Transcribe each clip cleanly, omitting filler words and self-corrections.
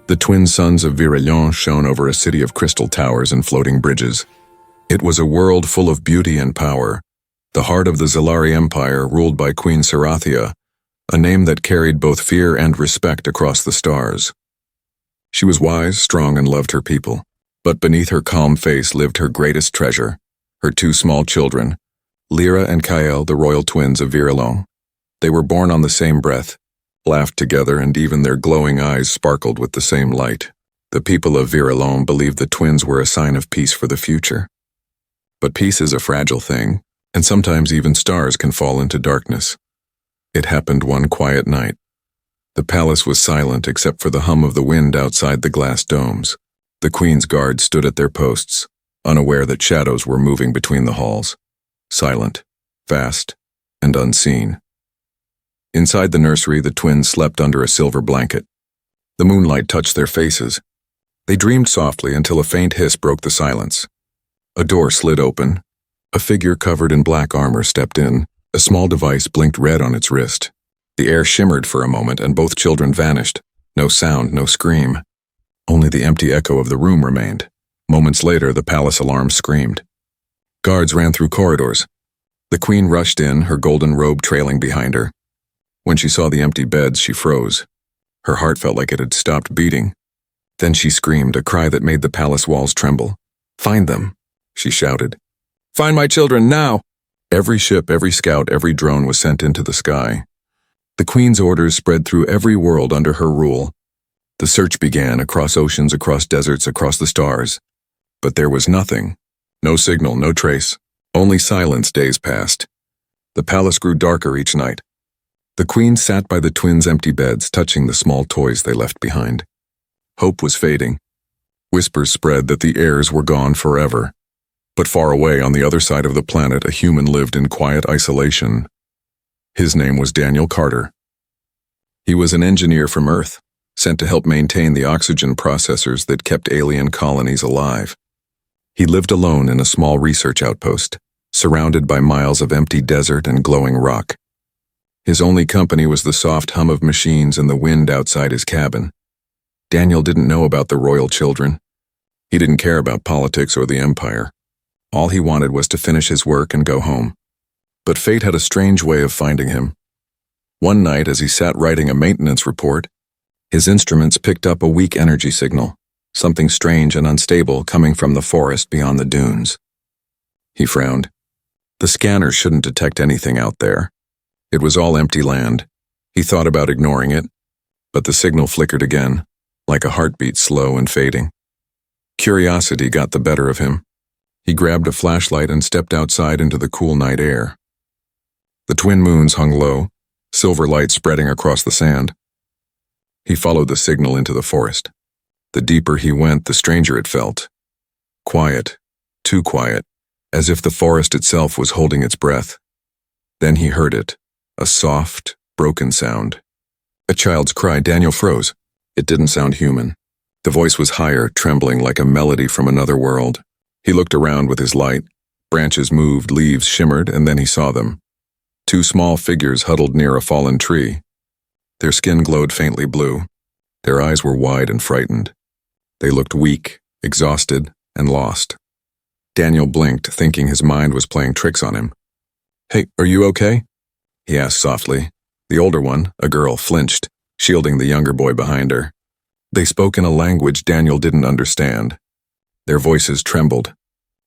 The twin suns of Virelion shone over a city of crystal towers and floating bridges. It was a world full of beauty and power, the heart of the Zilari Empire ruled by Queen Serathia, a name that carried both fear and respect across the stars. She was wise, strong, and loved her people, but beneath her calm face lived her greatest treasure, her two small children, Lyra and Kael, the royal twins of Virelion. They were born on the same breath, laughed together, and even their glowing eyes sparkled with the same light. The people of Virelion believed the twins were a sign of peace for the future. But peace is a fragile thing, and sometimes even stars can fall into darkness. It happened one quiet night. The palace was silent except for the hum of the wind outside the glass domes. The queen's guards stood at their posts, unaware that shadows were moving between the halls. Silent, fast, and unseen. Inside the nursery, the twins slept under a silver blanket. The moonlight touched their faces. They dreamed softly until a faint hiss broke the silence. A door slid open. A figure covered in black armor stepped in. A small device blinked red on its wrist. The air shimmered for a moment and both children vanished. No sound, no scream. Only the empty echo of the room remained. Moments later, the palace alarm screamed. Guards ran through corridors. The queen rushed in, her golden robe trailing behind her. When she saw the empty beds, she froze. Her heart felt like it had stopped beating. Then she screamed, a cry that made the palace walls tremble. "Find them," she shouted. "Find my children, now!" Every ship, every scout, every drone was sent into the sky. The queen's orders spread through every world under her rule. The search began across oceans, across deserts, across the stars. But there was nothing. No signal, no trace. Only silence. Days passed. The palace grew darker each night. The queen sat by the twins' empty beds, touching the small toys they left behind. Hope was fading. Whispers spread that the heirs were gone forever. But far away on the other side of the planet, a human lived in quiet isolation. His name was Daniel Carter. He was an engineer from Earth, sent to help maintain the oxygen processors that kept alien colonies alive. He lived alone in a small research outpost, surrounded by miles of empty desert and glowing rock. His only company was the soft hum of machines and the wind outside his cabin. Daniel didn't know about the royal children. He didn't care about politics or the empire. All he wanted was to finish his work and go home. But fate had a strange way of finding him. One night, as he sat writing a maintenance report, his instruments picked up a weak energy signal, something strange and unstable coming from the forest beyond the dunes. He frowned. The scanner shouldn't detect anything out there. It was all empty land. He thought about ignoring it, but the signal flickered again, like a heartbeat, slow and fading. Curiosity got the better of him. He grabbed a flashlight and stepped outside into the cool night air. The twin moons hung low, silver light spreading across the sand. He followed the signal into the forest. The deeper he went, the stranger it felt. Quiet, too quiet, as if the forest itself was holding its breath. Then he heard it, a soft, broken sound. A child's cry. Daniel froze. It didn't sound human. The voice was higher, trembling like a melody from another world. He looked around with his light. Branches moved, leaves shimmered, and then he saw them. Two small figures huddled near a fallen tree. Their skin glowed faintly blue. Their eyes were wide and frightened. They looked weak, exhausted, and lost. Daniel blinked, thinking his mind was playing tricks on him. "Hey, are you okay?" he asked softly. The older one, a girl, flinched, shielding the younger boy behind her. They spoke in a language Daniel didn't understand. Their voices trembled.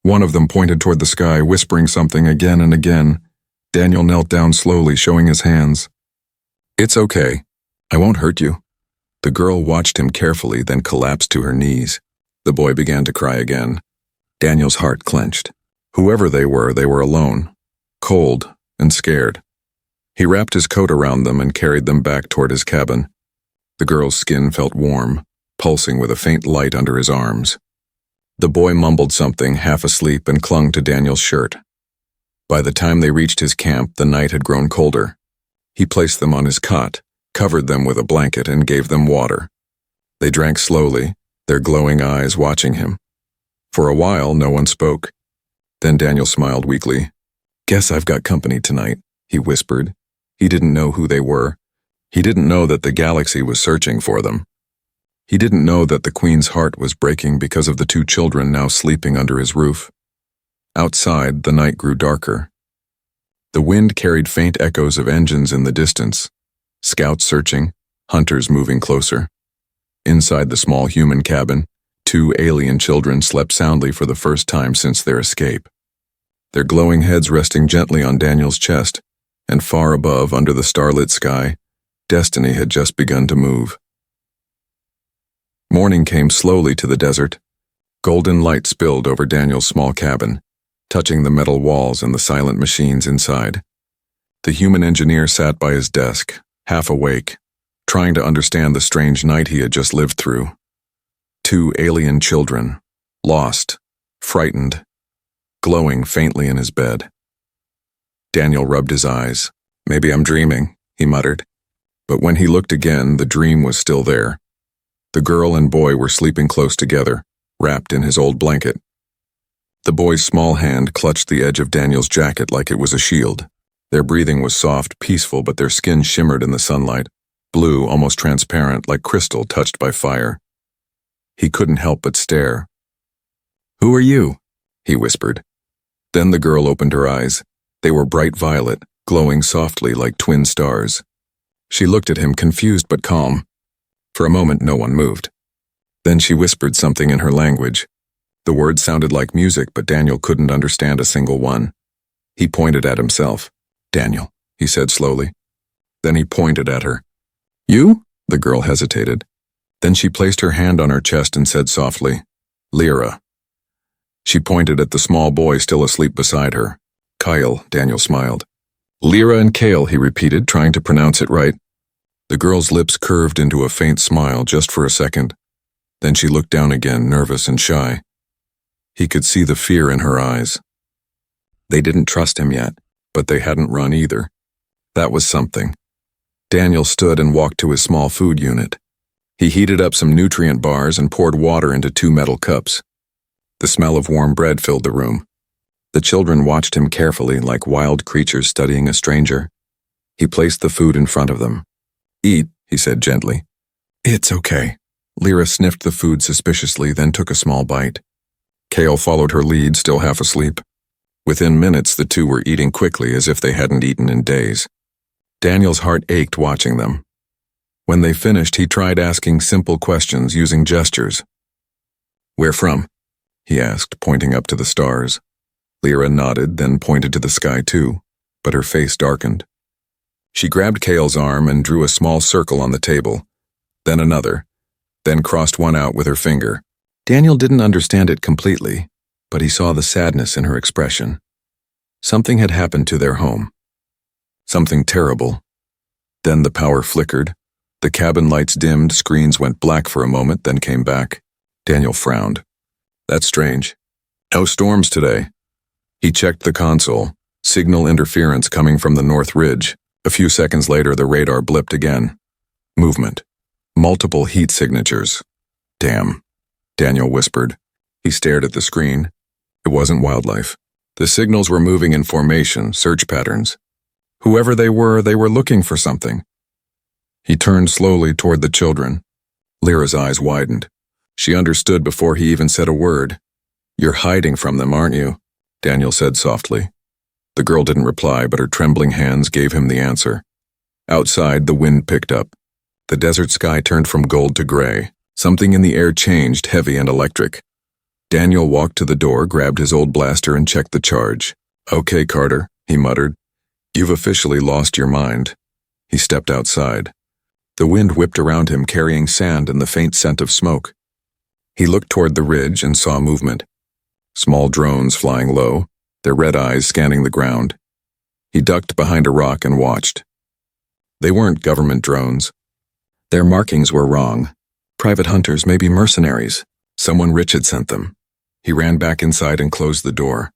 One of them pointed toward the sky, whispering something again and again. Daniel knelt down slowly, showing his hands. "It's okay. I won't hurt you." The girl watched him carefully, then collapsed to her knees. The boy began to cry again. Daniel's heart clenched. Whoever they were alone, cold and scared. He wrapped his coat around them and carried them back toward his cabin. The girl's skin felt warm, pulsing with a faint light under his arms. The boy mumbled something, half asleep, and clung to Daniel's shirt. By the time they reached his camp, the night had grown colder. He placed them on his cot, covered them with a blanket, and gave them water. They drank slowly, their glowing eyes watching him. For a while, no one spoke. Then Daniel smiled weakly. "Guess I've got company tonight," he whispered. He didn't know who they were. He didn't know that the galaxy was searching for them. He didn't know that the Queen's heart was breaking because of the two children now sleeping under his roof. Outside, the night grew darker. The wind carried faint echoes of engines in the distance, scouts searching, hunters moving closer. Inside the small human cabin, two alien children slept soundly for the first time since their escape. Their glowing heads resting gently on Daniel's chest, and far above, under the starlit sky, destiny had just begun to move. Morning came slowly to the desert. Golden light spilled over Daniel's small cabin, touching the metal walls and the silent machines inside. The human engineer sat by his desk, half awake, trying to understand the strange night he had just lived through. Two alien children, lost, frightened, glowing faintly in his bed. Daniel rubbed his eyes. "Maybe I'm dreaming," he muttered. But when he looked again, the dream was still there. The girl and boy were sleeping close together, wrapped in his old blanket. The boy's small hand clutched the edge of Daniel's jacket like it was a shield. Their breathing was soft, peaceful, but their skin shimmered in the sunlight, blue, almost transparent, like crystal touched by fire. He couldn't help but stare. "Who are you?" he whispered. Then the girl opened her eyes. They were bright violet, glowing softly like twin stars. She looked at him, confused but calm. For a moment, no one moved. Then she whispered something in her language. The words sounded like music, but Daniel couldn't understand a single one. He pointed at himself. "Daniel," he said slowly. Then he pointed at her. "You?" The girl hesitated. Then she placed her hand on her chest and said softly, "Lyra." She pointed at the small boy still asleep beside her. "Kyle," Daniel smiled. "Lyra and Kale," he repeated, trying to pronounce it right. The girl's lips curved into a faint smile just for a second. Then she looked down again, nervous and shy. He could see the fear in her eyes. They didn't trust him yet, but they hadn't run either. That was something. Daniel stood and walked to his small food unit. He heated up some nutrient bars and poured water into 2 metal cups. The smell of warm bread filled the room. The children watched him carefully, like wild creatures studying a stranger. He placed the food in front of them. "Eat," he said gently. "It's okay." Lyra sniffed the food suspiciously, then took a small bite. Kale followed her lead, still half asleep. Within minutes, the two were eating quickly as if they hadn't eaten in days. Daniel's heart ached watching them. When they finished, he tried asking simple questions using gestures. "Where from?" he asked, pointing up to the stars. Lyra nodded, then pointed to the sky too, but her face darkened. She grabbed Kale's arm and drew a small circle on the table, then another, then crossed one out with her finger. Daniel didn't understand it completely, but he saw the sadness in her expression. Something had happened to their home. Something terrible. Then the power flickered. The cabin lights dimmed, screens went black for a moment, then came back. Daniel frowned. "That's strange. No storms today." He checked the console. Signal interference coming from the North Ridge. A few seconds later, the radar blipped again. Movement. Multiple heat signatures. "Damn," Daniel whispered. He stared at the screen. It wasn't wildlife. The signals were moving in formation, search patterns. Whoever they were looking for something. He turned slowly toward the children. Lyra's eyes widened. She understood before he even said a word. "You're hiding from them, aren't you?" Daniel said softly. The girl didn't reply, but her trembling hands gave him the answer. Outside, the wind picked up. The desert sky turned from gold to gray. Something in the air changed, heavy and electric. Daniel walked to the door, grabbed his old blaster, and checked the charge. "Okay, Carter," he muttered. "You've officially lost your mind." He stepped outside. The wind whipped around him, carrying sand and the faint scent of smoke. He looked toward the ridge and saw movement. Small drones flying low, their red eyes scanning the ground. He ducked behind a rock and watched. They weren't government drones. Their markings were wrong. Private hunters, maybe mercenaries. Someone rich had sent them. He ran back inside and closed the door.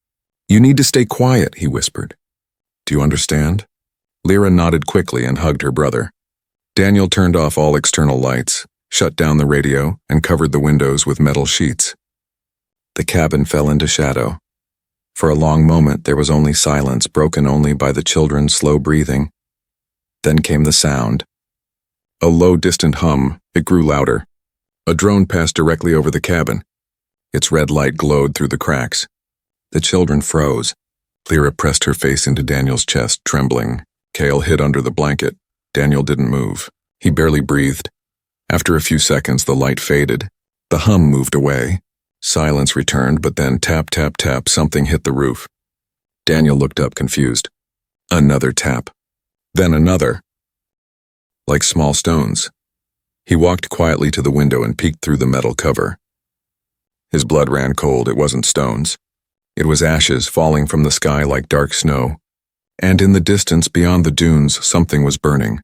"You need to stay quiet," he whispered. "Do you understand?" Lyra nodded quickly and hugged her brother. Daniel turned off all external lights, shut down the radio, and covered the windows with metal sheets. The cabin fell into shadow. For a long moment, there was only silence, broken only by the children's slow breathing. Then came the sound. A low, distant hum. It grew louder. A drone passed directly over the cabin. Its red light glowed through the cracks. The children froze. Lyra pressed her face into Daniel's chest, trembling. Cale hid under the blanket. Daniel didn't move. He barely breathed. After a few seconds, the light faded. The hum moved away. Silence returned, but then tap, tap, tap, something hit the roof. Daniel looked up, confused. Another tap. Then another. Like small stones. He walked quietly to the window and peeked through the metal cover. His blood ran cold. It wasn't stones. It was ashes falling from the sky like dark snow. And in the distance beyond the dunes, something was burning.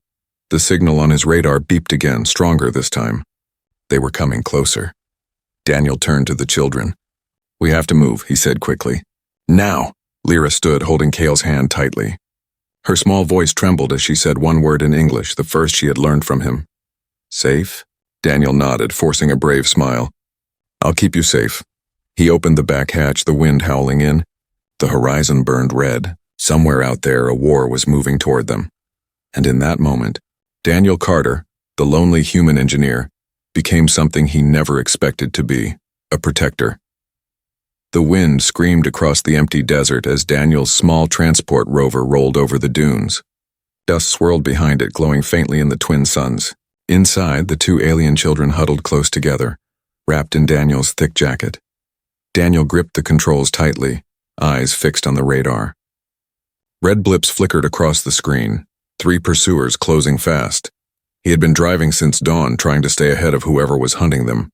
The signal on his radar beeped again, stronger this time. They were coming closer. Daniel turned to the children. "We have to move," he said quickly. "Now!" Lyra stood, holding Cale's hand tightly. Her small voice trembled as she said one word in English, the first she had learned from him. "Safe?" Daniel nodded, forcing a brave smile. "I'll keep you safe." He opened the back hatch, the wind howling in. The horizon burned red. Somewhere out there, a war was moving toward them. And in that moment, Daniel Carter, the lonely human engineer, became something he never expected to be, a protector. The wind screamed across the empty desert as Daniel's small transport rover rolled over the dunes. Dust swirled behind it, glowing faintly in the twin suns. Inside, the two alien children huddled close together, wrapped in Daniel's thick jacket. Daniel gripped the controls tightly, eyes fixed on the radar. Red blips flickered across the screen, 3 pursuers closing fast. He had been driving since dawn, trying to stay ahead of whoever was hunting them.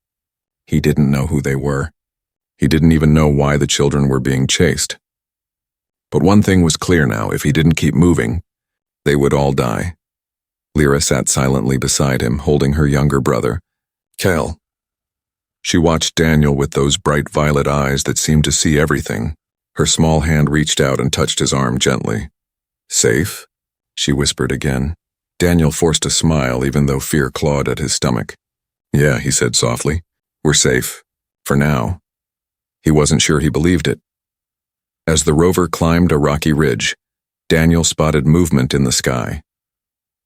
He didn't know who they were. He didn't even know why the children were being chased. But one thing was clear now: if he didn't keep moving, they would all die. Lyra sat silently beside him, holding her younger brother. "Cale." She watched Daniel with those bright violet eyes that seemed to see everything. Her small hand reached out and touched his arm gently. "Safe?" she whispered again. Daniel forced a smile, even though fear clawed at his stomach. "Yeah," he said softly. "We're safe. For now." He wasn't sure he believed it. As the rover climbed a rocky ridge, Daniel spotted movement in the sky.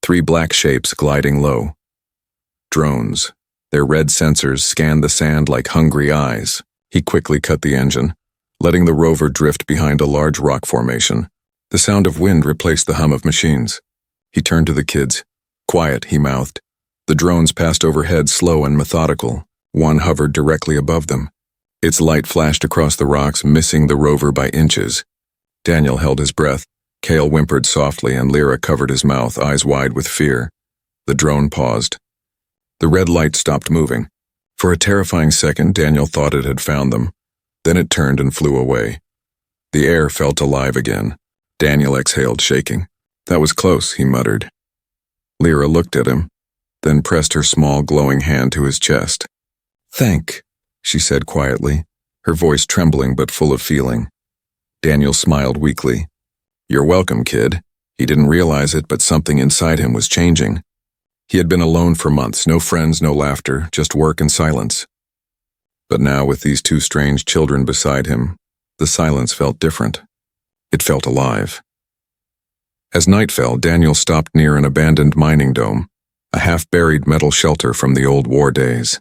3 black shapes gliding low. Drones. Their red sensors scanned the sand like hungry eyes. He quickly cut the engine, letting the rover drift behind a large rock formation. The sound of wind replaced the hum of machines. He turned to the kids. "Quiet," he mouthed. The drones passed overhead, slow and methodical. One hovered directly above them. Its light flashed across the rocks, missing the rover by inches. Daniel held his breath. Cale whimpered softly, and Lyra covered his mouth, eyes wide with fear. The drone paused. The red light stopped moving. For a terrifying second, Daniel thought it had found them. Then it turned and flew away. The air felt alive again. Daniel exhaled, shaking. "That was close," he muttered. Lyra looked at him, then pressed her small, glowing hand to his chest. "Thank," she said quietly, her voice trembling but full of feeling. Daniel smiled weakly. "You're welcome, kid." He didn't realize it, but something inside him was changing. He had been alone for months, no friends, no laughter, just work and silence. But now, with these 2 strange children beside him, the silence felt different. It felt alive. As night fell, Daniel stopped near an abandoned mining dome, a half-buried metal shelter from the old war days.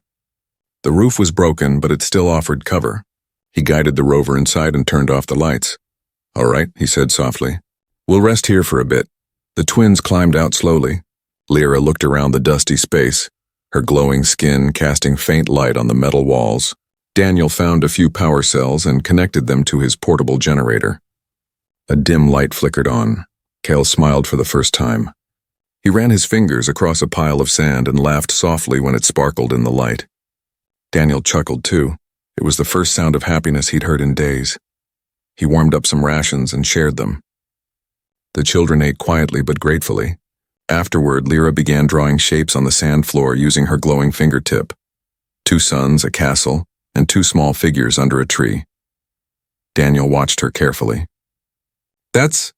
The roof was broken, but it still offered cover. He guided the rover inside and turned off the lights. "All right," he said softly. "We'll rest here for a bit." The twins climbed out slowly. Lyra looked around the dusty space, her glowing skin casting faint light on the metal walls. Daniel found a few power cells and connected them to his portable generator. A dim light flickered on. Cale smiled for the first time. He ran his fingers across a pile of sand and laughed softly when it sparkled in the light. Daniel chuckled too. It was the first sound of happiness he'd heard in days. He warmed up some rations and shared them. The children ate quietly but gratefully. Afterward, Lyra began drawing shapes on the sand floor using her glowing fingertip. 2 suns, a castle, and 2 small figures under a tree. Daniel watched her carefully. "That's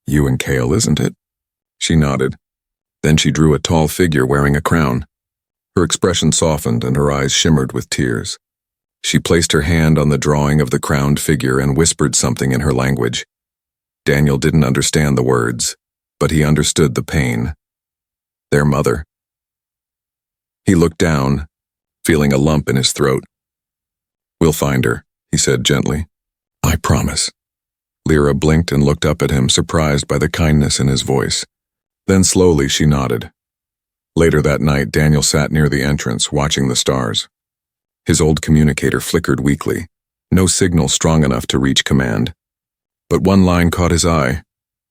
you and Cale, isn't it?" She nodded. Then she drew a tall figure wearing a crown. Her expression softened and her eyes shimmered with tears. She placed her hand on the drawing of the crowned figure and whispered something in her language. Daniel didn't understand the words, but he understood the pain. Their mother. He looked down. feeling a lump in his throat. "We'll find her," he said gently. "I promise." Lyra blinked and looked up at him, surprised by the kindness in his voice. Then slowly she nodded. Later that night, Daniel sat near the entrance, watching the stars. His old communicator flickered weakly, no signal strong enough to reach command. But one line caught his eye.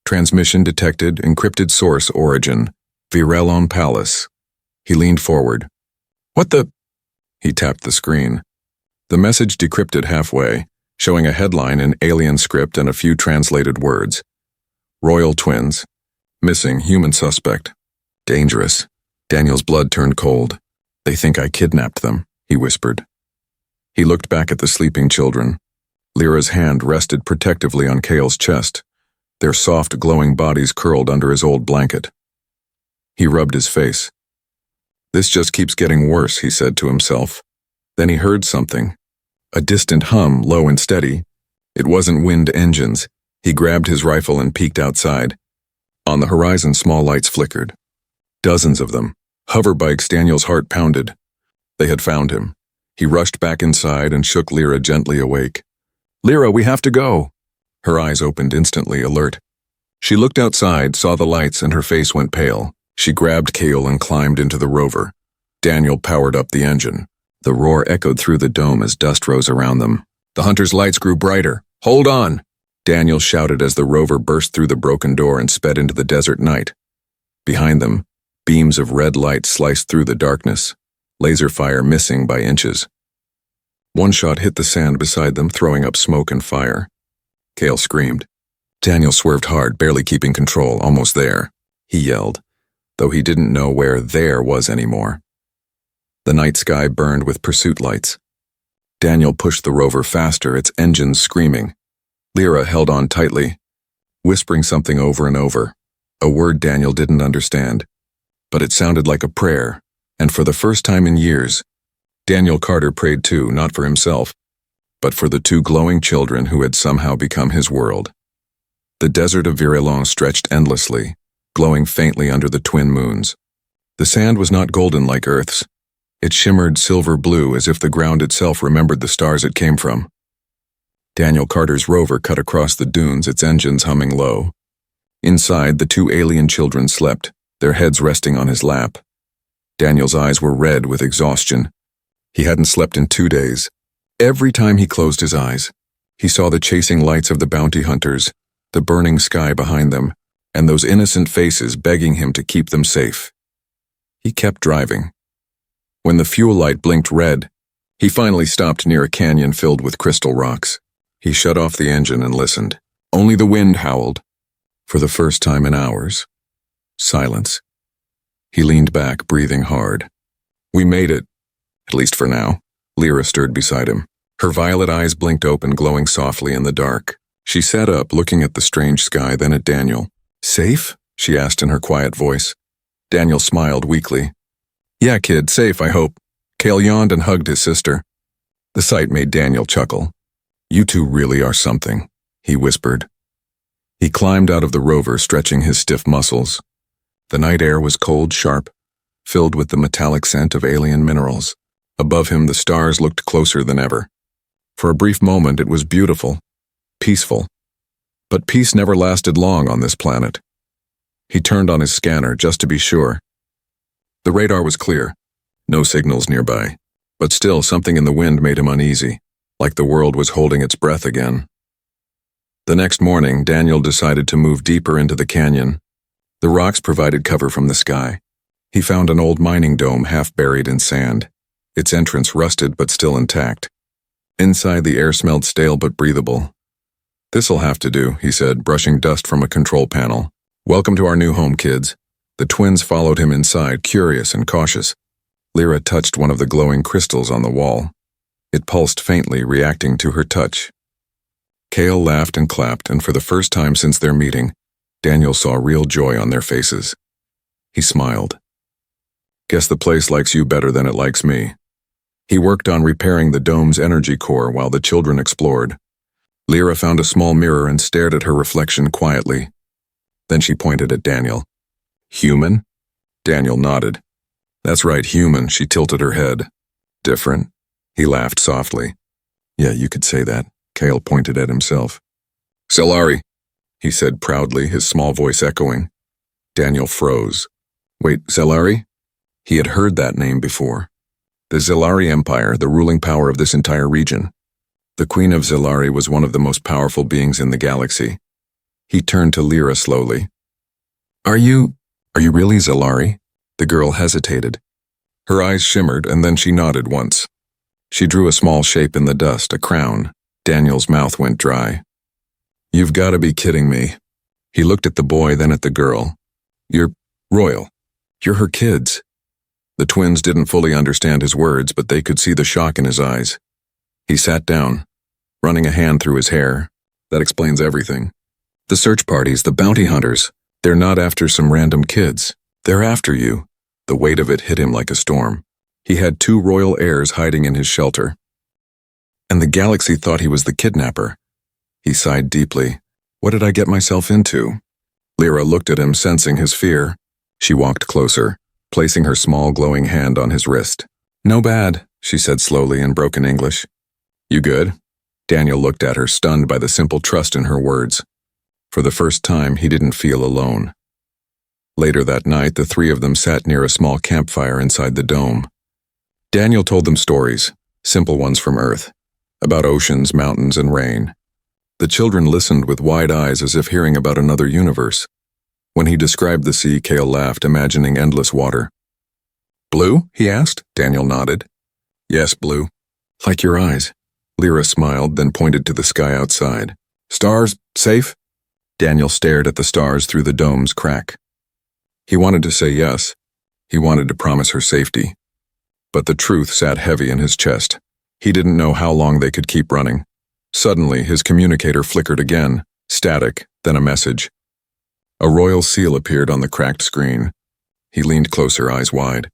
"Transmission detected, encrypted source origin, Virelon Palace." He leaned forward. "What the—" He tapped the screen. The message decrypted halfway, showing a headline in alien script and a few translated words. "Royal twins. Missing human suspect. Dangerous." Daniel's blood turned cold. "They think I kidnapped them," he whispered. He looked back at the sleeping children. Lyra's hand rested protectively on Kale's chest, their soft, glowing bodies curled under his old blanket. He rubbed his face. "This just keeps getting worse," he said to himself. Then he heard something. A distant hum, low and steady. It wasn't wind engines. He grabbed his rifle and peeked outside. On the horizon, small lights flickered. Dozens of them. Hoverbikes. Daniel's heart pounded. They had found him. He rushed back inside and shook Lyra gently awake. "Lyra, we have to go." Her eyes opened instantly, alert. She looked outside, saw the lights, and her face went pale. She grabbed Kale and climbed into the rover. Daniel powered up the engine. The roar echoed through the dome as dust rose around them. The hunter's lights grew brighter. "Hold on!" Daniel shouted as the rover burst through the broken door and sped into the desert night. Behind them, beams of red light sliced through the darkness, laser fire missing by inches. One shot hit the sand beside them, throwing up smoke and fire. Kale screamed. Daniel swerved hard, barely keeping control. "Almost there," he yelled, though he didn't know where "there" was anymore. The night sky burned with pursuit lights. Daniel pushed the rover faster, its engines screaming. Lyra held on tightly, whispering something over and over, a word Daniel didn't understand. But it sounded like a prayer, and for the first time in years, Daniel Carter prayed too, not for himself, but for the two glowing children who had somehow become his world. The desert of Virelon stretched endlessly, glowing faintly under the twin moons. The sand was not golden like Earth's. It shimmered silver blue, as if the ground itself remembered the stars it came from. Daniel Carter's rover cut across the dunes, its engines humming low. Inside, the two alien children slept, their heads resting on his lap. Daniel's eyes were red with exhaustion. He hadn't slept in 2 days. Every time he closed his eyes, he saw the chasing lights of the bounty hunters, the burning sky behind them, and those innocent faces begging him to keep them safe. He kept driving. When the fuel light blinked red, he finally stopped near a canyon filled with crystal rocks. He shut off the engine and listened. Only the wind howled. For the first time in hours. Silence. He leaned back, breathing hard. "We made it. At least for now." Lyra stirred beside him. Her violet eyes blinked open, glowing softly in the dark. She sat up, looking at the strange sky, then at Daniel. "Safe?" she asked in her quiet voice. Daniel smiled weakly. "Yeah, kid, safe, I hope." Kale yawned and hugged his sister. The sight made Daniel chuckle. "You two really are something," he whispered. He climbed out of the rover, stretching his stiff muscles. The night air was cold, sharp, filled with the metallic scent of alien minerals. Above him, the stars looked closer than ever. For a brief moment, it was beautiful, peaceful. But peace never lasted long on this planet. He turned on his scanner just to be sure. The radar was clear. No signals nearby. But still, something in the wind made him uneasy, like the world was holding its breath again. The next morning, Daniel decided to move deeper into the canyon. The rocks provided cover from the sky. He found an old mining dome half buried in sand, its entrance rusted but still intact. Inside, the air smelled stale but breathable. "This'll have to do," he said, brushing dust from a control panel. "Welcome to our new home, kids." The twins followed him inside, curious and cautious. Lyra touched one of the glowing crystals on the wall. It pulsed faintly, reacting to her touch. Kale laughed and clapped, and for the first time since their meeting, Daniel saw real joy on their faces. He smiled. "Guess the place likes you better than it likes me." He worked on repairing the dome's energy core while the children explored. Lyra found a small mirror and stared at her reflection quietly. Then she pointed at Daniel. "Human?" Daniel nodded. "That's right, human." She tilted her head. Different? He laughed softly. Yeah, you could say that. Cale pointed at himself. Zelari, he said proudly, his small voice echoing. Daniel froze. Wait, Zelari? He had heard that name before. The Zelari Empire, the ruling power of this entire region. The Queen of Zelari was one of the most powerful beings in the galaxy. He turned to Lyra slowly. Are you really Zelari? The girl hesitated. Her eyes shimmered, and then she nodded once. She drew a small shape in the dust, a crown. Daniel's mouth went dry. You've got to be kidding me. He looked at the boy, then at the girl. You're royal. You're her kids. The twins didn't fully understand his words, but they could see the shock in his eyes. He sat down, running a hand through his hair. That explains everything. The search parties, the bounty hunters, they're not after some random kids. They're after you. The weight of it hit him like a storm. He had 2 royal heirs hiding in his shelter. And the galaxy thought he was the kidnapper. He sighed deeply. What did I get myself into? Lyra looked at him, sensing his fear. She walked closer, placing her small glowing hand on his wrist. No bad, she said slowly in broken English. You good? Daniel looked at her, stunned by the simple trust in her words. For the first time, he didn't feel alone. Later that night, the 3 of them sat near a small campfire inside the dome. Daniel told them stories, simple ones from Earth, about oceans, mountains, and rain. The children listened with wide eyes as if hearing about another universe. When he described the sea, Cale laughed, imagining endless water. Blue? He asked. Daniel nodded. Yes, blue. Like your eyes. Lyra smiled, then pointed to the sky outside. Stars, safe? Daniel stared at the stars through the dome's crack. He wanted to say yes. He wanted to promise her safety. But the truth sat heavy in his chest. He didn't know how long they could keep running. Suddenly, his communicator flickered again, static, then a message. A royal seal appeared on the cracked screen. He leaned closer, eyes wide.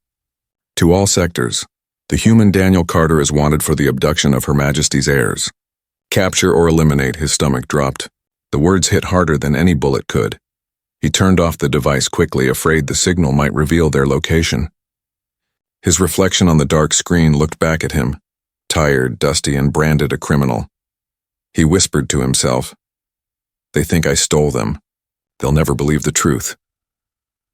To all sectors, the human Daniel Carter is wanted for the abduction of Her Majesty's heirs. Capture or eliminate. His stomach dropped. The words hit harder than any bullet could. He turned off the device quickly, afraid the signal might reveal their location. His reflection on the dark screen looked back at him, tired, dusty, and branded a criminal. He whispered to himself, They think I stole them. They'll never believe the truth.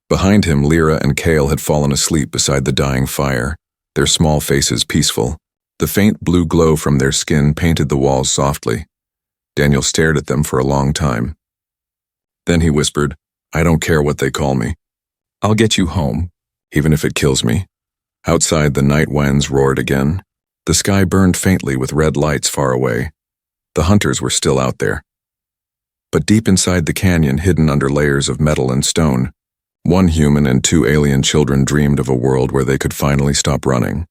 Behind him, Lyra and Cale had fallen asleep beside the dying fire, their small faces peaceful. The faint blue glow from their skin painted the walls softly. Daniel stared at them for a long time. Then he whispered, I don't care what they call me. I'll get you home, even if it kills me. Outside, the night winds roared again. The sky burned faintly with red lights far away. The hunters were still out there. But deep inside the canyon, hidden under layers of metal and stone, 1 human and 2 alien children dreamed of a world where they could finally stop running.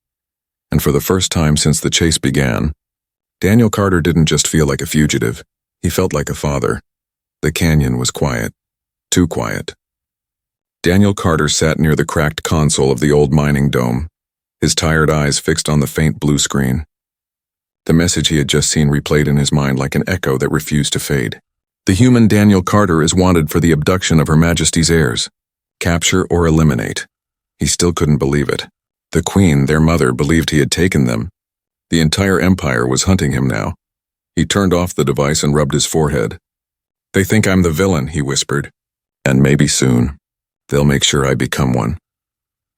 And for the first time since the chase began, Daniel Carter didn't just feel like a fugitive, he felt like a father. The canyon was quiet, too quiet. Daniel Carter sat near the cracked console of the old mining dome, his tired eyes fixed on the faint blue screen. The message he had just seen replayed in his mind like an echo that refused to fade. The human Daniel Carter is wanted for the abduction of Her Majesty's heirs. Capture or eliminate. He still couldn't believe it. The Queen, their mother, believed he had taken them. The entire empire was hunting him now. He turned off the device and rubbed his forehead. They think I'm the villain, he whispered. And maybe soon, they'll make sure I become one.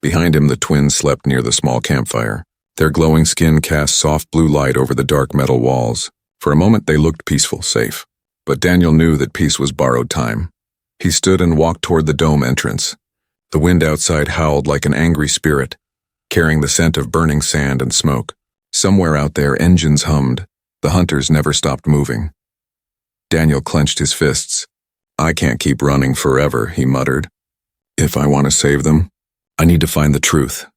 Behind him, the twins slept near the small campfire. Their glowing skin cast soft blue light over the dark metal walls. For a moment, they looked peaceful, safe. But Daniel knew that peace was borrowed time. He stood and walked toward the dome entrance. The wind outside howled like an angry spirit, carrying the scent of burning sand and smoke. Somewhere out there, engines hummed. The hunters never stopped moving. Daniel clenched his fists. I can't keep running forever, he muttered. If I want to save them, I need to find the truth.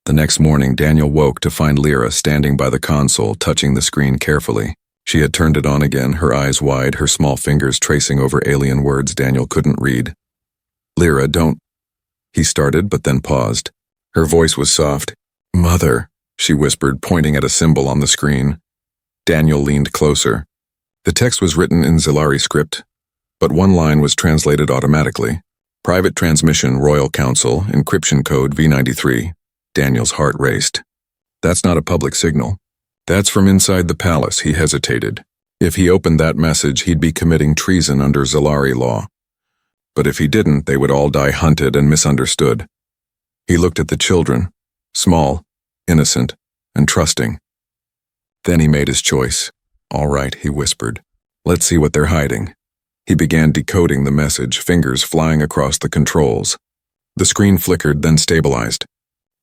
The next morning, Daniel woke to find Lyra standing by the console, touching the screen carefully. She had turned it on again, her eyes wide, her small fingers tracing over alien words Daniel couldn't read. Lyra, don't... He started, but then paused. Her voice was soft. Mother, she whispered, pointing at a symbol on the screen. Daniel leaned closer. The text was written in Zelari script, but 1 line was translated automatically. Private transmission, Royal Council, encryption code V93. Daniel's heart raced. That's not a public signal. That's from inside the palace, he hesitated. If he opened that message, he'd be committing treason under Zalari law. But if he didn't, they would all die hunted and misunderstood. He looked at the children, small, innocent, and trusting. Then he made his choice. All right, he whispered. Let's see what they're hiding. He began decoding the message, fingers flying across the controls. The screen flickered, then stabilized.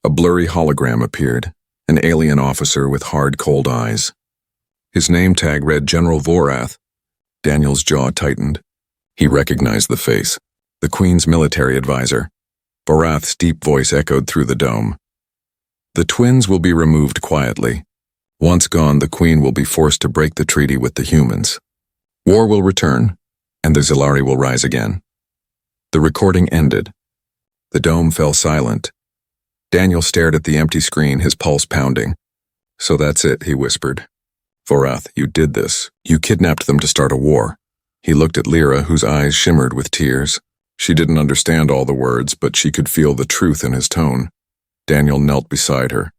A blurry hologram appeared, an alien officer with hard, cold eyes. His name tag read General Vorath. Daniel's jaw tightened. He recognized the face, the Queen's military advisor. Vorath's deep voice echoed through the dome. The twins will be removed quietly. Once gone, the Queen will be forced to break the treaty with the humans. War will return, and the Zalari will rise again. The recording ended. The dome fell silent. Daniel stared at the empty screen, his pulse pounding. So that's it, he whispered. Vorath, you did this. You kidnapped them to start a war. He looked at Lyra, whose eyes shimmered with tears. She didn't understand all the words, but she could feel the truth in his tone. Daniel knelt beside her.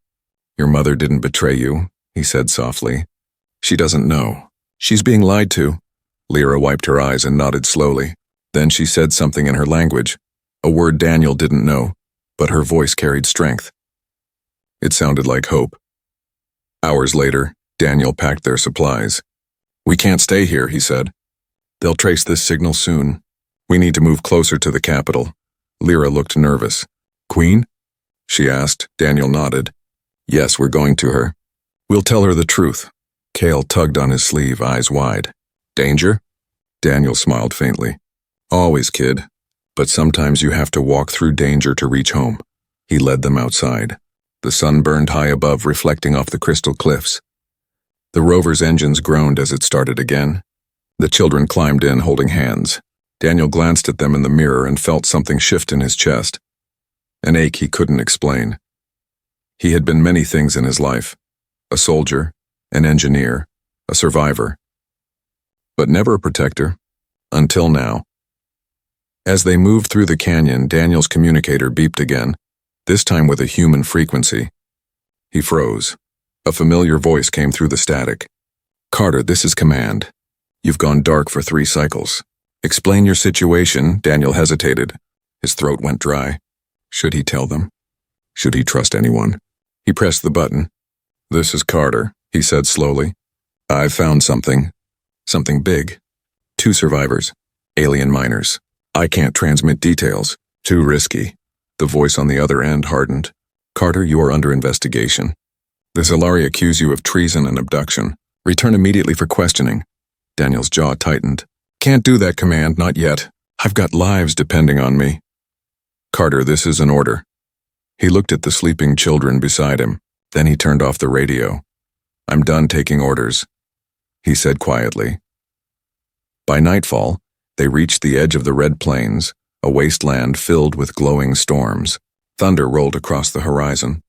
Your mother didn't betray you, he said softly. She doesn't know. She's being lied to. Lyra wiped her eyes and nodded slowly. Then she said something in her language, a word Daniel didn't know, but her voice carried strength. It sounded like hope. Hours later, Daniel packed their supplies. We can't stay here, he said. They'll trace this signal soon. We need to move closer to the capital. Lyra looked nervous. Queen? She asked. Daniel nodded. Yes, we're going to her. We'll tell her the truth. Cale tugged on his sleeve, eyes wide. Danger? Daniel smiled faintly. Always, kid. But sometimes you have to walk through danger to reach home. He led them outside. The sun burned high above, reflecting off the crystal cliffs. The rover's engines groaned as it started again. The children climbed in, holding hands. Daniel glanced at them in the mirror and felt something shift in his chest. An ache he couldn't explain. He had been many things in his life. A soldier, an engineer, a survivor. But never a protector. Until now. As they moved through the canyon, Daniel's communicator beeped again, this time with a human frequency. He froze. A familiar voice came through the static. Carter, this is command. You've gone dark for 3 cycles. Explain your situation. Daniel hesitated. His throat went dry. Should he tell them? Should he trust anyone? He pressed the button. This is Carter, he said slowly. I've found something. Something big. 2 survivors. Alien miners. I can't transmit details. Too risky. The voice on the other end hardened. Carter, you are under investigation. The Zalari accuse you of treason and abduction. Return immediately for questioning. Daniel's jaw tightened. Can't do that, Command, not yet. I've got lives depending on me. Carter, this is an order. He looked at the sleeping children beside him. Then he turned off the radio. I'm done taking orders, he said quietly. By nightfall, they reached the edge of the Red Plains, a wasteland filled with glowing storms. Thunder rolled across the horizon.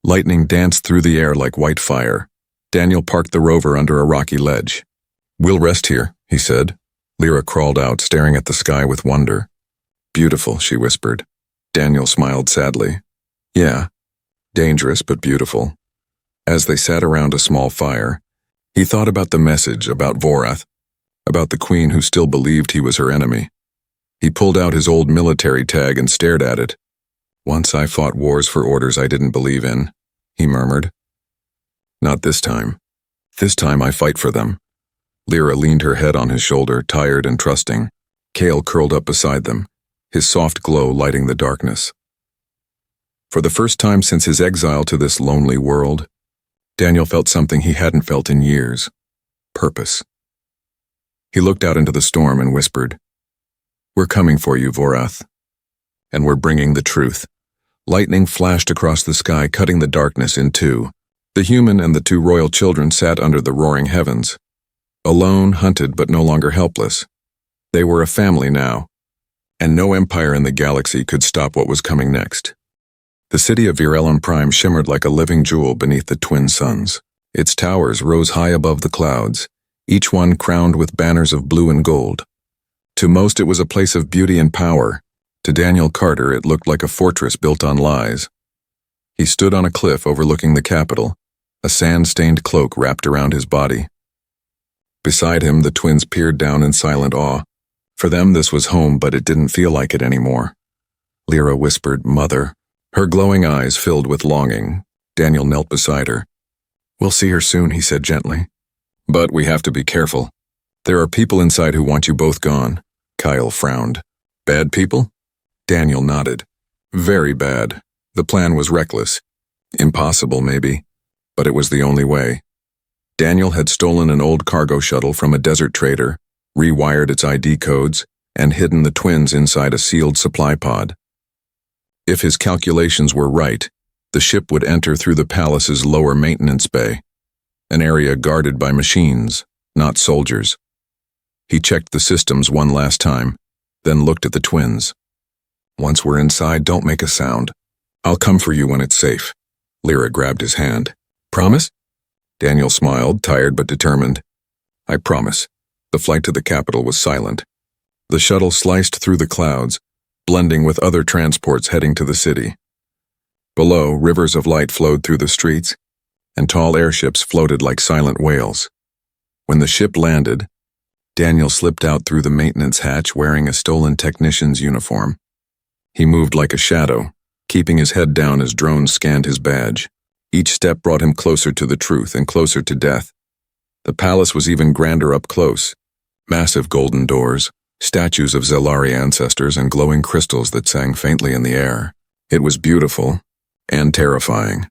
Lightning danced through the air like white fire. Daniel parked the rover under a rocky ledge. We'll rest here, he said. Lyra crawled out, staring at the sky with wonder. Beautiful, she whispered. Daniel smiled sadly. Yeah, dangerous but beautiful. As they sat around a small fire, he thought about the message, about Vorath, about the Queen who still believed he was her enemy. He pulled out his old military tag and stared at it. Once I fought wars for orders I didn't believe in, he murmured. Not this time. This time I fight for them. Lyra leaned her head on his shoulder, tired and trusting. Cale curled up beside them, his soft glow lighting the darkness. For the first time since his exile to this lonely world, Daniel felt something he hadn't felt in years. Purpose. He looked out into the storm and whispered, We're coming for you, Vorath. And we're bringing the truth. Lightning flashed across the sky, cutting the darkness in 2. The human and the 2 royal children sat under the roaring heavens. Alone, hunted, but no longer helpless. They were a family now, and no empire in the galaxy could stop what was coming next. The city of Virellum Prime shimmered like a living jewel beneath the twin suns. Its towers rose high above the clouds, each one crowned with banners of blue and gold. To most it was a place of beauty and power. To Daniel Carter it looked like a fortress built on lies. He stood on a cliff overlooking the capital, a sand-stained cloak wrapped around his body. Beside him, the twins peered down in silent awe. For them, this was home, but it didn't feel like it anymore. Lyra whispered, "Mother." Her glowing eyes filled with longing. Daniel knelt beside her. "We'll see her soon," he said gently. "But we have to be careful. There are people inside who want you both gone." Kyle frowned. "Bad people?" Daniel nodded. "Very bad. The plan was reckless. Impossible, maybe. But it was the only way." Daniel had stolen an old cargo shuttle from a desert trader, rewired its ID codes, and hidden the twins inside a sealed supply pod. If his calculations were right, the ship would enter through the palace's lower maintenance bay, an area guarded by machines, not soldiers. He checked the systems one last time, then looked at the twins. "Once we're inside, don't make a sound. I'll come for you when it's safe." Lyra grabbed his hand. "Promise?" Daniel smiled, tired but determined. "I promise." The flight to the capital was silent. The shuttle sliced through the clouds, blending with other transports heading to the city. Below, rivers of light flowed through the streets, and tall airships floated like silent whales. When the ship landed, Daniel slipped out through the maintenance hatch wearing a stolen technician's uniform. He moved like a shadow, keeping his head down as drones scanned his badge. Each step brought him closer to the truth and closer to death. The palace was even grander up close. Massive golden doors, statues of Zelari ancestors, and glowing crystals that sang faintly in the air. It was beautiful and terrifying.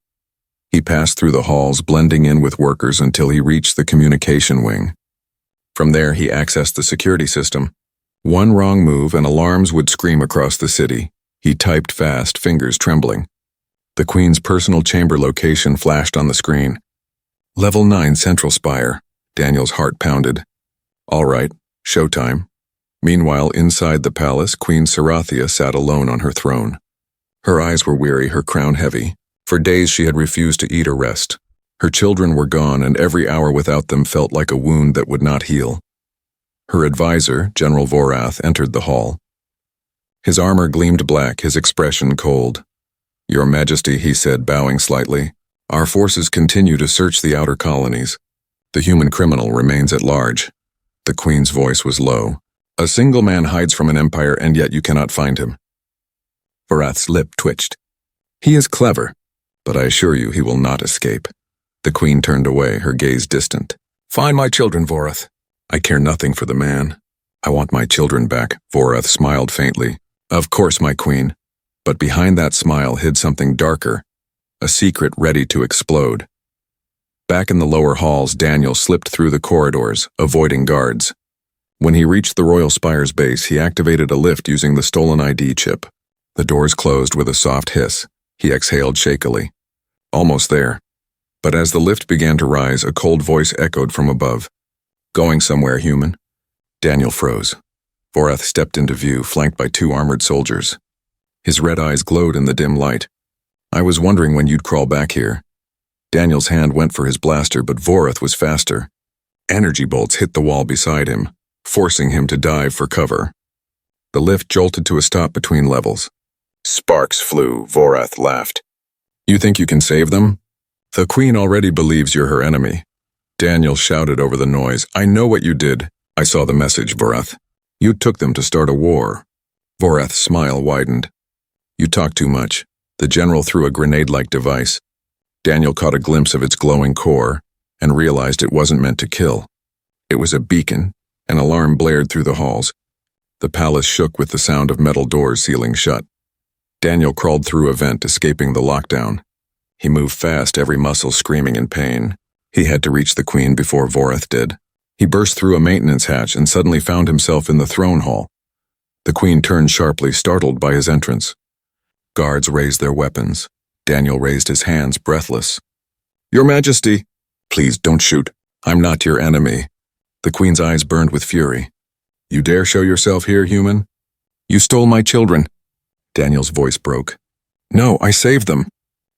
He passed through the halls, blending in with workers until he reached the communication wing. From there, he accessed the security system. One wrong move and alarms would scream across the city. He typed fast, fingers trembling. The Queen's personal chamber location flashed on the screen. Level 9 Central Spire. Daniel's heart pounded. All right, showtime. Meanwhile, inside the palace, Queen Sarathia sat alone on her throne. Her eyes were weary, her crown heavy. For days she had refused to eat or rest. Her children were gone, and every hour without them felt like a wound that would not heal. Her advisor, General Vorath, entered the hall. His armor gleamed black, his expression cold. "Your Majesty," he said, bowing slightly, "our forces continue to search the outer colonies. The human criminal remains at large." The Queen's voice was low. "A single man hides from an empire, and yet you cannot find him." Vorath's lip twitched. "He is clever, but I assure you he will not escape." The Queen turned away, her gaze distant. "Find my children, Vorath." "I care nothing for the man. I want my children back." Vorath smiled faintly. "Of course, my Queen." But behind that smile hid something darker, a secret ready to explode. Back in the lower halls, Daniel slipped through the corridors, avoiding guards. When he reached the Royal Spire's base, he activated a lift using the stolen ID chip. The doors closed with a soft hiss. He exhaled shakily. Almost there. But as the lift began to rise, a cold voice echoed from above. "Going somewhere, human?" Daniel froze. Vorath stepped into view, flanked by 2 armored soldiers. His red eyes glowed in the dim light. "I was wondering when you'd crawl back here." Daniel's hand went for his blaster, but Vorath was faster. Energy bolts hit the wall beside him, forcing him to dive for cover. The lift jolted to a stop between levels. Sparks flew. Vorath laughed. "You think you can save them?" "The Queen already believes you're her enemy." Daniel shouted over the noise. "I know what you did." "I saw the message, Vorath. You took them to start a war." Vorath's smile widened. "You talk too much." The general threw a grenade-like device. Daniel caught a glimpse of its glowing core and realized it wasn't meant to kill. It was a beacon. An alarm blared through the halls. The palace shook with the sound of metal doors sealing shut. Daniel crawled through a vent, escaping the lockdown. He moved fast, every muscle screaming in pain. He had to reach the Queen before Vorath did. He burst through a maintenance hatch and suddenly found himself in the throne hall. The Queen turned sharply, startled by his entrance. Guards raised their weapons. Daniel raised his hands, breathless. "Your Majesty!" "Please don't shoot. I'm not your enemy." The Queen's eyes burned with fury. "You dare show yourself here, human? You stole my children." Daniel's voice broke. "No, I saved them."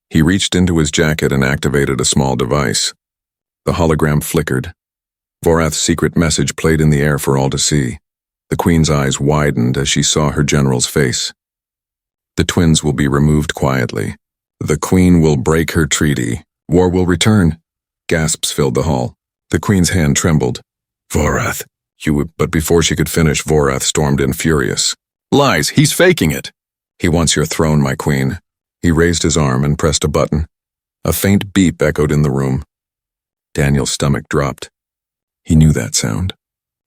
He reached into his jacket and activated a small device. The hologram flickered. Vorath's secret message played in the air for all to see. The Queen's eyes widened as she saw her general's face. "The twins will be removed quietly. The Queen will break her treaty. War will return. Gasps filled the hall. The queen's hand trembled. Vorath, But before she could finish, Vorath stormed in furious. Lies, he's faking it. He wants your throne, my queen. He raised his arm and pressed a button. A faint beep echoed in the room. Daniel's stomach dropped. He knew that sound.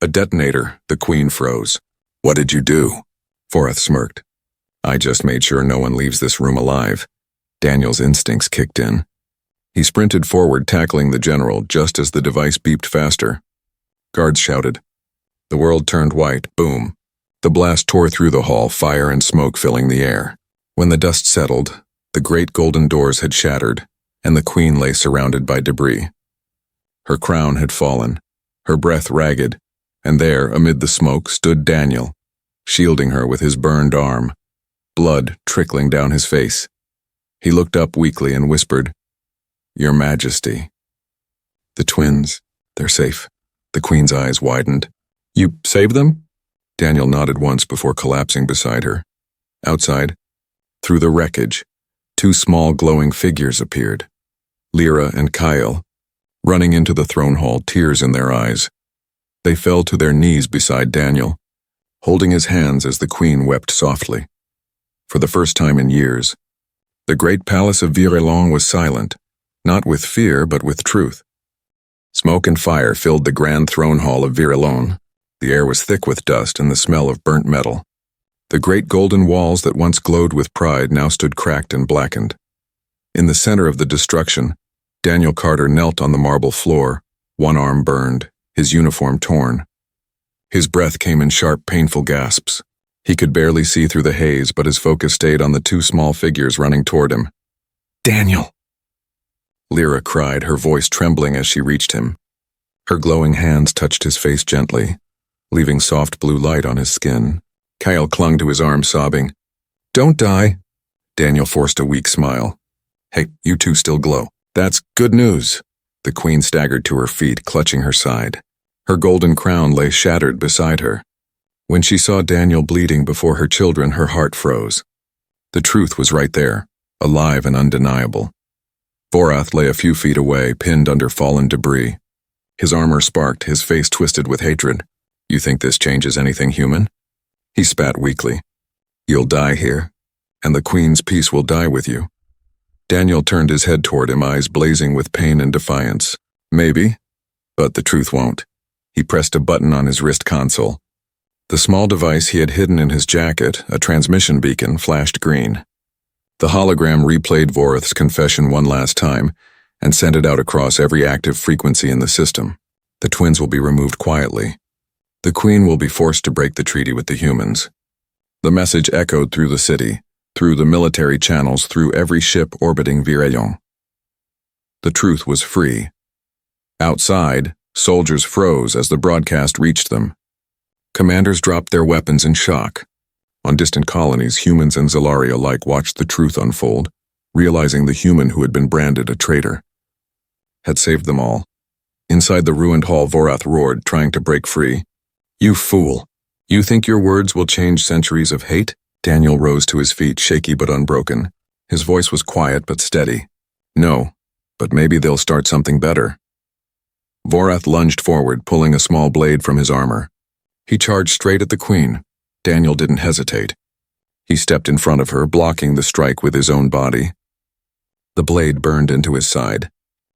A detonator. The queen froze. What did you do? Vorath smirked. I just made sure no one leaves this room alive. Daniel's instincts kicked in. He sprinted forward, tackling the general just as the device beeped faster. Guards shouted. The world turned white. Boom. The blast tore through the hall, fire and smoke filling the air. When the dust settled, the great golden doors had shattered, and the queen lay surrounded by debris. Her crown had fallen, her breath ragged, and there, amid the smoke, stood Daniel, shielding her with his burned arm, blood trickling down his face. He looked up weakly and whispered, Your Majesty. The twins, they're safe. The queen's eyes widened. You saved them? Daniel nodded once before collapsing beside her. Outside, through the wreckage, two small glowing figures appeared. Lyra and Kyle, running into the throne hall, tears in their eyes. They fell to their knees beside Daniel, holding his hands as the queen wept softly. For the first time in years, the great palace of Virelon was silent, not with fear but with truth. Smoke and fire filled the grand throne hall of Virelon. The air was thick with dust and the smell of burnt metal. The great golden walls that once glowed with pride now stood cracked and blackened. In the center of the destruction, Daniel Carter knelt on the marble floor, one arm burned, his uniform torn. His breath came in sharp, painful gasps. He could barely see through the haze, but his focus stayed on the two small figures running toward him. Daniel! Lyra cried, her voice trembling as she reached him. Her glowing hands touched his face gently, leaving soft blue light on his skin. Kyle clung to his arm, sobbing. Don't die. Daniel forced a weak smile. Hey, you two still glow. That's good news. The queen staggered to her feet, clutching her side. Her golden crown lay shattered beside her. When she saw Daniel bleeding before her children, her heart froze. The truth was right there, alive and undeniable. Vorath lay a few feet away, pinned under fallen debris. His armor sparked, his face twisted with hatred. You think this changes anything human? He spat weakly. You'll die here, and the queen's peace will die with you. Daniel turned his head toward him, eyes blazing with pain and defiance. Maybe, but the truth won't. He pressed a button on his wrist console. The small device he had hidden in his jacket, a transmission beacon, flashed green. The hologram replayed Vorath's confession one last time and sent it out across every active frequency in the system. The twins will be removed quietly. The queen will be forced to break the treaty with the humans. The message echoed through the city, through the military channels, through every ship orbiting Virelon. The truth was free. Outside, soldiers froze as the broadcast reached them. Commanders dropped their weapons in shock. On distant colonies, humans and Zalari alike watched the truth unfold, realizing the human who had been branded a traitor had saved them all. Inside the ruined hall, Vorath roared, trying to break free. You fool! You think your words will change centuries of hate? Daniel rose to his feet, shaky but unbroken. His voice was quiet but steady. No, but maybe they'll start something better. Vorath lunged forward, pulling a small blade from his armor. He charged straight at the queen. Daniel didn't hesitate. He stepped in front of her, blocking the strike with his own body. The blade burned into his side.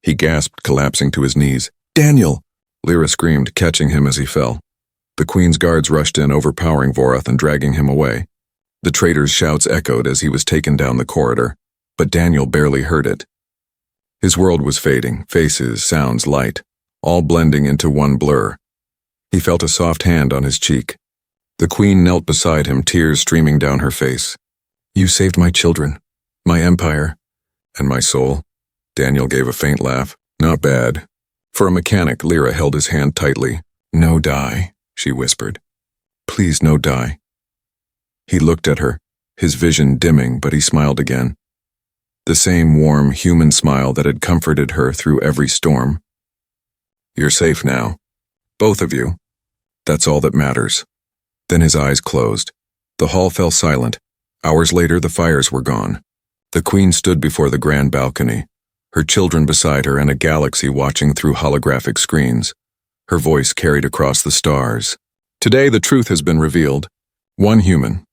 He gasped, collapsing to his knees. Daniel! Lyra screamed, catching him as he fell. The queen's guards rushed in, overpowering Vorath and dragging him away. The traitor's shouts echoed as he was taken down the corridor, but Daniel barely heard it. His world was fading, faces, sounds, light, all blending into one blur. He felt a soft hand on his cheek. The queen knelt beside him, tears streaming down her face. You saved my children, my empire, and my soul. Daniel gave a faint laugh. Not bad. For a mechanic, Lyra held his hand tightly. No die, she whispered. Please, no die. He looked at her, his vision dimming, but he smiled again. The same warm, human smile that had comforted her through every storm. You're safe now. Both of you. That's all that matters. Then his eyes closed. The hall fell silent. Hours later, the fires were gone. The queen stood before the grand balcony. her children beside her and a galaxy watching through holographic screens. Her voice carried across the stars. Today the truth has been revealed. One human,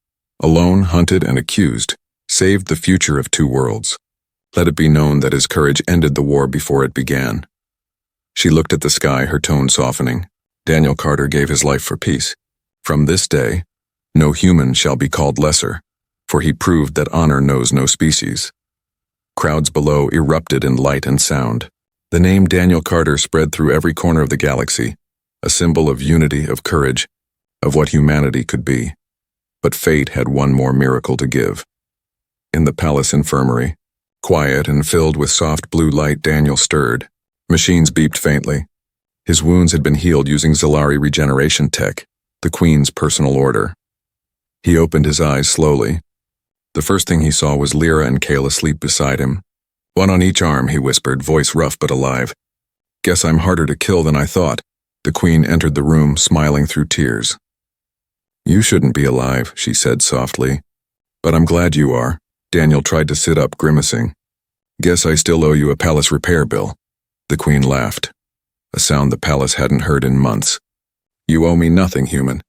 alone, hunted, and accused, saved the future of two worlds. Let it be known that his courage ended the war before it began. She looked at the sky, her tone softening. Daniel Carter gave his life for peace. From this day, no human shall be called lesser, for he proved that honor knows no species. Crowds below erupted in light and sound. The name Daniel Carter spread through every corner of the galaxy, a symbol of unity, of courage, of what humanity could be. But fate had one more miracle to give. In the palace infirmary, quiet and filled with soft blue light, Daniel stirred. Machines beeped faintly. His wounds had been healed using Zalari regeneration tech, the Queen's personal order. He opened his eyes slowly. The first thing he saw was Lyra and Kale asleep beside him. One on each arm, he whispered, voice rough but alive. Guess I'm harder to kill than I thought. The Queen entered the room, smiling through tears. You shouldn't be alive, she said softly. But I'm glad you are. Daniel tried to sit up, grimacing. Guess I still owe you a palace repair bill. The Queen laughed, a sound the palace hadn't heard in months. You owe me nothing, human.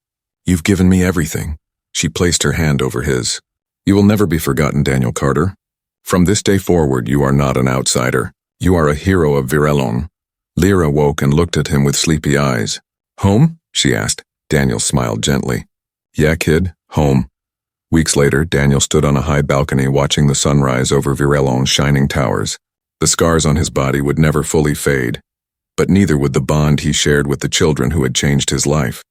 You've given me everything. She placed her hand over his. You will never be forgotten, Daniel Carter. From this day forward, you are not an outsider. You are a hero of Virelon. Lyra woke and looked at him with sleepy eyes. Home? She asked. Daniel smiled gently. Yeah, kid, home. Weeks later, Daniel stood on a high balcony watching the sunrise over Virelon's shining towers. The scars on his body would never fully fade, but neither would the bond he shared with the children who had changed his life.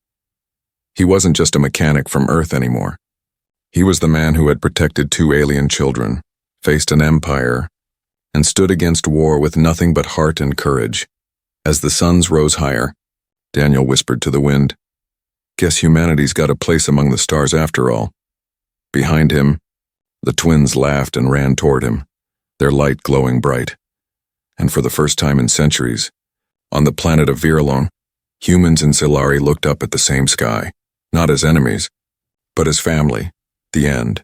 He wasn't just a mechanic from Earth anymore. He was the man who had protected two alien children, faced an empire, and stood against war with nothing but heart and courage. As the suns rose higher, Daniel whispered to the wind, Guess humanity's got a place among the stars after all. Behind him, the twins laughed and ran toward him, their light glowing bright. And for the first time in centuries, on the planet of Virelon, humans and Zalari looked up at the same sky, not as enemies, but as family. The end.